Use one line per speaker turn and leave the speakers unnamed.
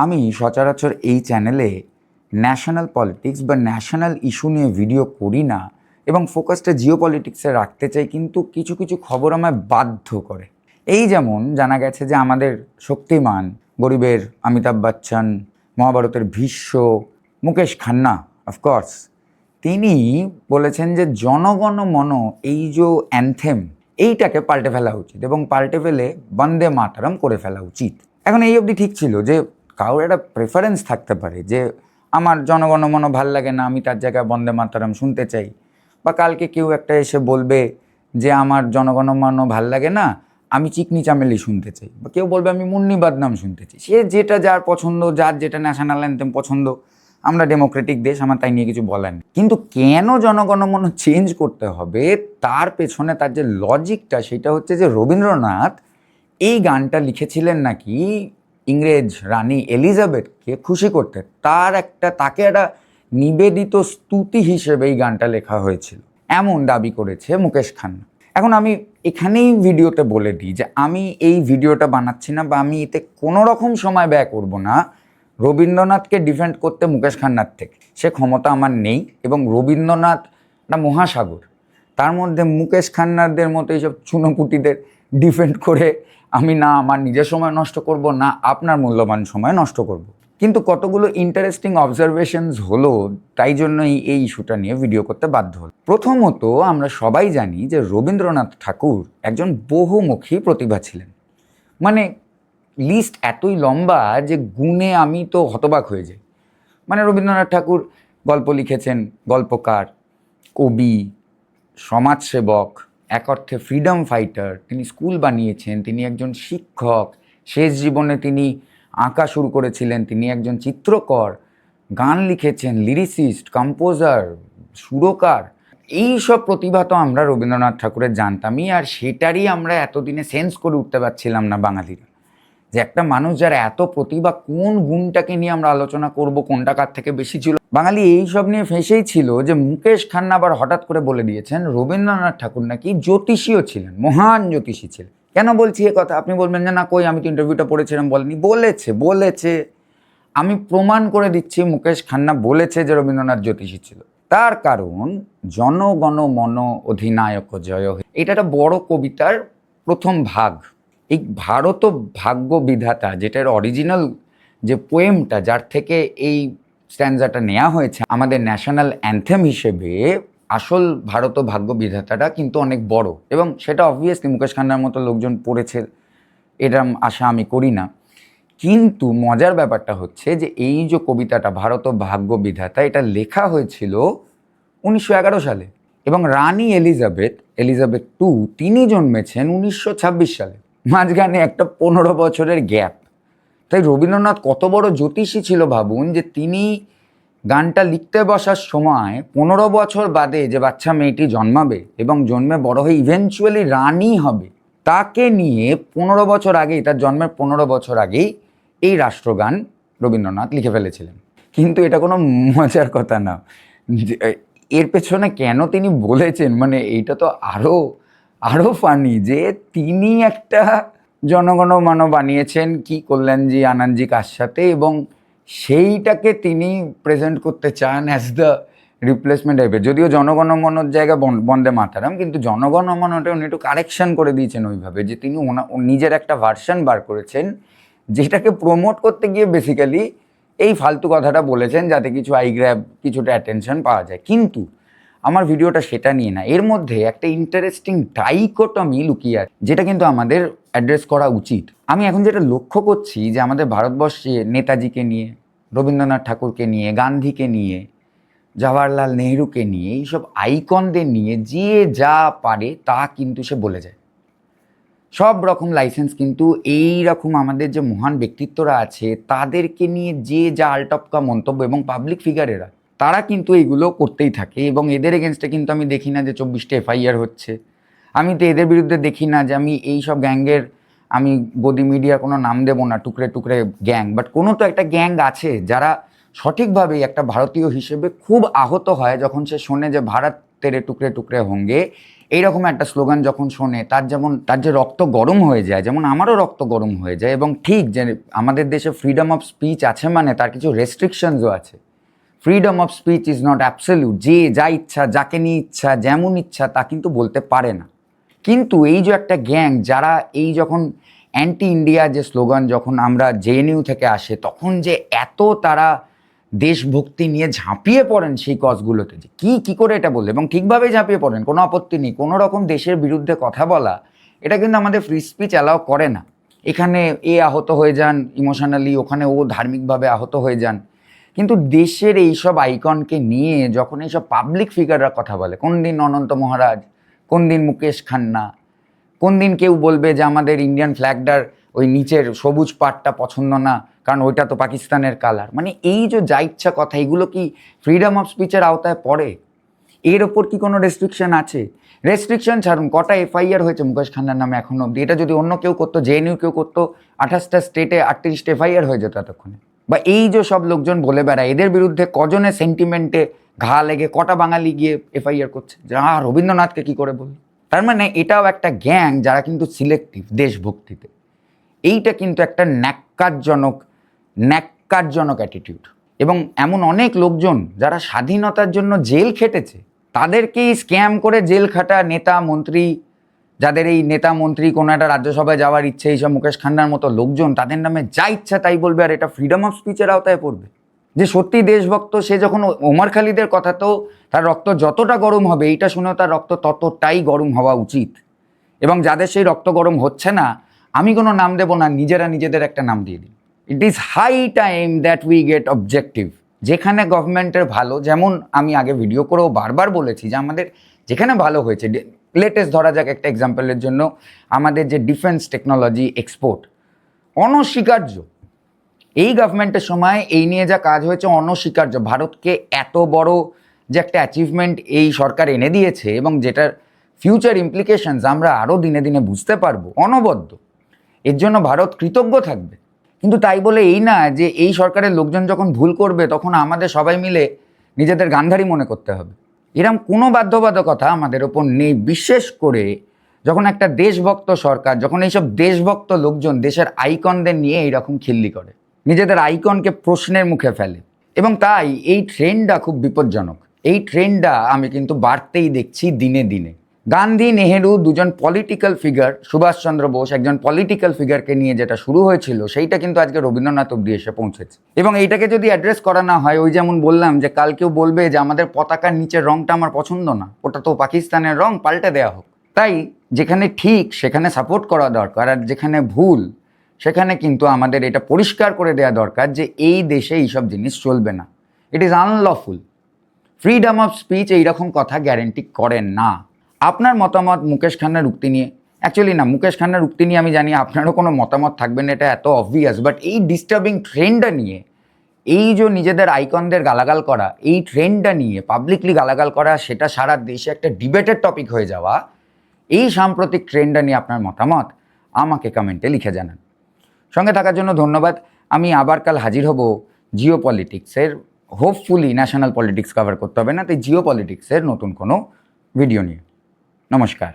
আমি সচরাচর এই চ্যানেলে ন্যাশনাল পলিটিক্স বা ন্যাশনাল ইস্যু নিয়ে ভিডিও করি না এবং ফোকাসটা জিও পলিটিক্সে রাখতে চাই, কিন্তু কিছু কিছু খবর আমায় বাধ্য করে। এই যেমন জানা গেছে যে আমাদের শক্তিমান গরিবের অমিতাভ বচ্চন, মহাভারতের ভীষ্ম, মুকেশ খান্না অফকোর্স, তিনি বলেছেন যে জনগণ মন এই যে অ্যানথেম, এইটাকে পাল্টে ফেলা উচিত এবং পাল্টে ফেলে বন্দে মাতরম করে ফেলা উচিত। এখন এই অবধি ঠিক ছিল যে কারোর একটা প্রেফারেন্স থাকতে পারে যে আমার জনগণ মন ভাল লাগে না, আমি তার জায়গায় বন্দে মাতরম শুনতে চাই, বা কালকে কেউ একটা এসে বলবে যে আমার জনগণ মন ভাল লাগে না, আমি চিকনি চামেলি শুনতে চাই, বা কেউ বলবে আমি মুন্নি বাদনাম শুনতে চাই। সে যেটা যার পছন্দ, যার যেটা ন্যাশনাল অ্যান্থেম পছন্দ, আমরা ডেমোক্রেটিক দেশ, আমার তাই নিয়ে কিছু বলার নেই। কিন্তু কেন জনগণমন চেঞ্জ করতে হবে, তার পেছনে তার যে লজিকটা, সেটা হচ্ছে যে রবীন্দ্রনাথ এই গানটা লিখেছিলেন নাকি ইংরেজ রানী এলিজাবেথকে খুশি করতে, তাকে একটা নিবেদিত স্তুতি হিসেবে এই গানটা লেখা হয়েছিল, এমন দাবি করেছে মুকেশ খান্না। এখন আমি এখানেই ভিডিওতে বলে দিই যে আমি এই ভিডিওটা বানাচ্ছি না বা আমি এতে কোনো রকম সময় ব্যয় করব না রবীন্দ্রনাথকে ডিফেন্ড করতে মুকেশ খান্নার থেকে। সে ক্ষমতা আমার নেই, এবং রবীন্দ্রনাথ একটা মহাসাগর, তার মধ্যে মুকেশ খান্নাদের মতো এইসব চুনোপুটিদের ডিফেন্ড করে আমি না আমার নিজের সময় নষ্ট করব, না আপনার মূল্যবান সময় নষ্ট করব। কিন্তু কতগুলো ইন্টারেস্টিং অবজারভেশনস হলো, তাই জন্যই এই ইস্যুটা নিয়ে ভিডিও করতে বাধ্য হল। প্রথমত, আমরা সবাই জানি যে রবীন্দ্রনাথ ঠাকুর একজন বহুমুখী প্রতিভা ছিলেন। মানে লিস্ট এতই লম্বা যে গুণে আমি তো হতবাক হয়ে যাই। মানে রবীন্দ্রনাথ ঠাকুর গল্প লিখেছেন, গল্পকার, কবি, সমাজসেবক, এক অর্থে ফ্রিডম ফাইটার, তিনি স্কুল বানিয়েছেন, তিনি একজন শিক্ষক, শেষ জীবনে তিনি আঁকা শুরু করেছিলেন, তিনি একজন চিত্রকর, গান লিখেছেন, লিরিসিস্ট, কম্পোজার, সুরকার। এই সব প্রতিভা তো আমরা রবীন্দ্রনাথ ঠাকুরের জানতামই, আর সেটারই আমরা এতদিনে সেন্স করে উঠতে পারছিলাম না বাঙালিরা, যে একটা মানুষ যার এত প্রতিভা, কোন গুণটাকে নিয়ে আমরা আলোচনা করব, কোনটা কার থেকে বেশি ছিল। বাঙালি এই সব নিয়ে ফেঁসেই ছিল যে মুকেশ খান্না আবার হঠাৎ করে বলে দিয়েছেন রবীন্দ্রনাথ ঠাকুর নাকি জ্যোতিষীও ছিলেন, মহান জ্যোতিষী ছিলেন। কেন বলছি এ কথা? আপনি বলবেন যে না, কই, আমি তো ইন্টারভিউটা পড়েছিলাম। বলেনি? বলেছে। আমি প্রমাণ করে দিচ্ছি, মুকেশ খান্না বলেছে যে রবীন্দ্রনাথ জ্যোতিষী ছিল। তার কারণ জনগণ মন অধিনায়ক জয় হে, এটা একটা বড় কবিতার প্রথম ভাগ। এই ভারত ভাগ্য বিধাতা, যেটার অরিজিনাল যে পোয়েমটা, যার থেকে এই স্ট্যান্ডাটা নেওয়া হয়েছে আমাদের ন্যাশনাল অ্যান্থেম হিসেবে, আসল ভারত ভাগ্য বিধাতাটা কিন্তু অনেক বড়, এবং সেটা অবভিয়াসলি মুকেশ খান্নার মতো লোকজন পড়েছে, এরম আশা আমি করি না। কিন্তু মজার ব্যাপারটা হচ্ছে যে এই যে কবিতাটা ভারত ভাগ্য বিধাতা, এটা লেখা হয়েছিল 1911 সালে, এবং রানী এলিজাবেথ টু, তিনি জন্মেছেন 1926 সালে। মাঝখানে একটা 15 বছরের গ্যাপ। তাই রবীন্দ্রনাথ কত বড় জ্যোতিষী ছিল ভাবুন, যে তিনি গানটা লিখতে বসার সময় 15 বছর বাদে যে বাচ্চা মেয়েটি জন্মাবে এবং জন্মে বড় হয়ে ইভেনচুয়ালি রানী হবে, তাকে নিয়ে 15 বছর আগেই, তার জন্মের 15 বছর আগেই এই রাষ্ট্রগান রবীন্দ্রনাথ লিখে ফেলেছিলেন। কিন্তু এটা কোনো মজার কথা না। এর পেছনে কেন তিনি বলেছেন, মানে এইটা তো আরো ফানি, যে তিনি একটা জনগণ মন বানিয়েছেন কি কল্যাণজি আনন্দজি কার সাথে, এবং সেইটাকে তিনি প্রেজেন্ট করতে চান অ্যাজ দ্য রিপ্লেসমেন্ট টাইপের। যদিও জনগণ মনের জায়গায় বন্দে মাতারাম, কিন্তু জনগণ মনটা উনি একটু কারেকশন করে দিয়েছেন ওইভাবে, যে তিনি নিজের একটা ভার্সন বার করেছেন, যেটাকে প্রমোট করতে গিয়ে বেসিক্যালি এই ফালতু কথাটা বলেছেন, যাতে কিছু আইগ্র্যাব, কিছুটা অ্যাটেনশন পাওয়া যায়। কিন্তু আমার ভিডিওটা সেটা নিয়ে না, এর মধ্যে একটা ইন্টারেস্টিং ডাইকোটমি লুকিয়ে আছে, যেটা কিন্তু আমাদের অ্যাড্রেস করা উচিত। আমি এখন যেটা লক্ষ্য করছি, যে আমাদের ভারতবর্ষে নেতাজিকে নিয়ে, রবীন্দ্রনাথ ঠাকুরকে নিয়ে, গান্ধীকে নিয়ে, জওয়াহরলাল নেহরুকে নিয়ে, এইসব আইকনদের নিয়ে যে যা পারে তা কিন্তু সে বলে যায়। সব রকম লাইসেন্স কিন্তু এই রকম আমাদের যে মহান ব্যক্তিত্বরা আছে তাদেরকে নিয়ে যে যা আলটপকা মন্তব্য, এবং পাবলিক ফিগারেরা তারা কিন্তু এইগুলো করতেই থাকে, এবং এদের এগেনস্টে কিন্তু আমি দেখি না যে 24টা FIR হচ্ছে। আমি তো এদের বিরুদ্ধে দেখি না যে আমি এই সব গ্যাংয়ের, আমি গদি মিডিয়ার কোনো নাম দেবো না, টুকরে টুকরে গ্যাং, বাট কোনো তো একটা গ্যাং আছে যারা সঠিকভাবে একটা ভারতীয় হিসেবে খুব আহত হয় যখন সে শোনে যে ভারত তেরে টুকরে টুকরে হোঙ্গে, এইরকম একটা স্লোগান যখন শোনে তার যে রক্ত গরম হয়ে যায়, যেমন আমারও রক্ত গরম হয়ে যায়। এবং ঠিক যে আমাদের দেশে ফ্রিডম অফ স্পিচ আছে মানে তার কিছু রেস্ট্রিকশনসও আছে। Freedom of speech is not absolute, যে যা ইচ্ছা, যাকে নিয়ে ইচ্ছা, যেমন ইচ্ছা তা কিন্তু বলতে পারে না। কিন্তু এই যে একটা গ্যাং যারা এই যখন অ্যান্টি ইন্ডিয়া যে স্লোগান যখন আমরা জেএনইউ থেকে আসে, তখন যে এত তারা দেশভক্তি নিয়ে ঝাঁপিয়ে পড়েন সেই কজগুলোতে, যে কী করে এটা বললে, এবং ঠিকভাবেই ঝাঁপিয়ে পড়েন, কোনো আপত্তি নেই। কোনো রকম দেশের বিরুদ্ধে কথা বলা এটা কিন্তু আমাদের ফ্রি স্পিচ অ্যালাউ করে না। এখানে এ আহত হয়ে যান ইমোশনালি, ওখানে ও ধার্মিকভাবে আহত হয়ে যান। কিন্তু দেশের এইসব আইকনকে নিয়ে যখন এইসব পাবলিক ফিগাররা কথা বলে, কোন দিন অনন্ত মহারাজ, কোন দিন মুকেশ খান্না, কোন দিন কেউ বলবে যে আমাদের ইন্ডিয়ান ফ্ল্যাগটার ওই নিচের সবুজ পাটটা পছন্দ না, কারণ ওইটা তো পাকিস্তানের কালার। মানে এই যে যা ইচ্ছা কথা, এগুলো কি ফ্রিডম অফ স্পিচের আওতায় পড়ে? এর ওপর কি কোনো রেস্ট্রিকশন আছে? রেস্ট্রিকশন ছাড়ুন, কটা এফআইআর হয়েছে মুকেশ খান্নার নামে এখনো অব্দি? এটা যদি অন্য কেউ করতো, জেএনইউ কেউ করতো, 28টা স্টেটে 38টা এফআইআর হয়ে যেত এতক্ষণে। বা এই যে সব লোকজন বলে বেড়ায়, এদের বিরুদ্ধে কজনের সেন্টিমেন্টে ঘা লেগে কটা বাঙালি গিয়ে এফআইআর করছে, যা রবীন্দ্রনাথকে কি করে বলল? তার মানে এটাও একটা গ্যাং যারা কিন্তু সিলেক্টিভ দেশভক্তিতে। এইটা কিন্তু একটা ন্যাক্কারজনক অ্যাটিটিউড। এবং এমন অনেক লোকজন যারা স্বাধীনতার জন্য জেল খেটেছে, তাদেরকেই স্ক্যাম করে জেল খাটা নেতা মন্ত্রী, যাদের এই নেতা মন্ত্রী কোনো একটা রাজ্যসভায় যাওয়ার ইচ্ছে, এইসব মুকেশ খান্নার মতো লোকজন তাদের নামে যা ইচ্ছা তাই বলবে, আর এটা ফ্রিডম অফ স্পিচের আওতায় পড়বে? যে সত্যি দেশভক্ত সে যখন ওমর খালিদের কথাতেও তার রক্ত যতটা গরম হবে, এইটা শুনেও তার রক্ত ততটাই গরম হওয়া উচিত। এবং যাদের সেই রক্ত গরম হচ্ছে না, আমি কোনো নাম দেব না, নিজেরা নিজেদের একটা নাম দিয়ে দিই। It is high time that we get objective. যেখানে গভর্নমেন্টের ভালো, যেমন আমি আগে ভিডিও করেও বারবার বলেছি যে আমাদের যেখানে ভালো হয়েছে, লেটেস্ট ধরা যাক একটা এক্সাম্পলের জন্য, আমাদের যে ডিফেন্স টেকনোলজি এক্সপোর্ট অনস্বীকার্য। এই গভর্নমেন্টের সময় এই নিয়ে যা কাজ হয়েছে অনস্বীকার্য। ভারতকে এত বড় যে একটা অ্যাচিভমেন্ট এই সরকার এনে দিয়েছে, এবং যেটার ফিউচার ইমপ্লিকেশনস আমরা আরও দিনে দিনে বুঝতে পারবো অনবদ্য, এর জন্য ভারত কৃতজ্ঞ থাকবে। কিন্তু তাই বলে এই না যে এই সরকারের লোকজন যখন ভুল করবে তখন আমাদের সবাই মিলে নিজেদের গান্ধারী মনে করতে হবে। এরম কোনো বাধ্যবাধকতা আমাদের ওপর নেই। বিশেষ করে যখন একটা দেশভক্ত সরকার, যখন এইসব দেশভক্ত লোকজন দেশের আইকনদের নিয়ে এইরকম খিল্লি করে, নিজেদের আইকনকে প্রশ্নের মুখে ফেলে। এবং তাই এই ট্রেন্ডটা খুব বিপজ্জনক। এই ট্রেন্ডটা আমি কিন্তু বাড়তেই দেখছি দিনে দিনে। গান্ধী নেহেরু দুজন পলিটিক্যাল ফিগার, সুভাষচন্দ্র বোস একজন পলিটিক্যাল ফিগারকে নিয়ে যেটা শুরু হয়েছিল, সেইটা কিন্তু আজকে রবীন্দ্রনাথ অব্দি এসে পৌঁছেছে। এবং এইটাকে যদি অ্যাড্রেস করা না হয়, ওই যেমন বললাম যে কাল কেউ বলবে যে আমাদের পতাকার নিচের রংটা আমার পছন্দ না, ওটা তো পাকিস্তানের রং, পাল্টে দেওয়া হোক। তাই যেখানে ঠিক সেখানে সাপোর্ট করা দরকার, আর যেখানে ভুল সেখানে কিন্তু আমাদের এটা পরিষ্কার করে দেওয়া দরকার যে এই দেশে এইসব জিনিস চলবে না। It is unlawful. Freedom of speech এইরকম কথা গ্যারেন্টি করে না। আপনার মতামত মুকেশ খান্নার উক্তি নিয়ে, অ্যাকচুয়ালি না, মুকেশ খান্নার উক্তি নিয়ে আমি জানি আপনারও কোনো মতামত থাকবে না, এটা এত অবভিয়াস, বাট এই ডিস্টার্বিং ট্রেন্ডটা নিয়ে, এই যে নিজেদের আইকনদের গালাগাল করা, এই ট্রেন্ডটা নিয়ে পাবলিকলি গালাগাল করা, সেটা সারা দেশে একটা ডিবেটের টপিক হয়ে যাওয়া, এই সাম্প্রতিক ট্রেন্ডটা নিয়ে আপনার মতামত আমাকে কমেন্টে লিখে জানান। সঙ্গে থাকার জন্য ধন্যবাদ। আমি আবার কাল হাজির হব জিও পলিটিক্সের, হোপফুলি ন্যাশনাল পলিটিক্স কভার করতে হবে না, তাই জিও পলিটিক্সের নতুন কোনো ভিডিও নিয়ে। নমস্কার।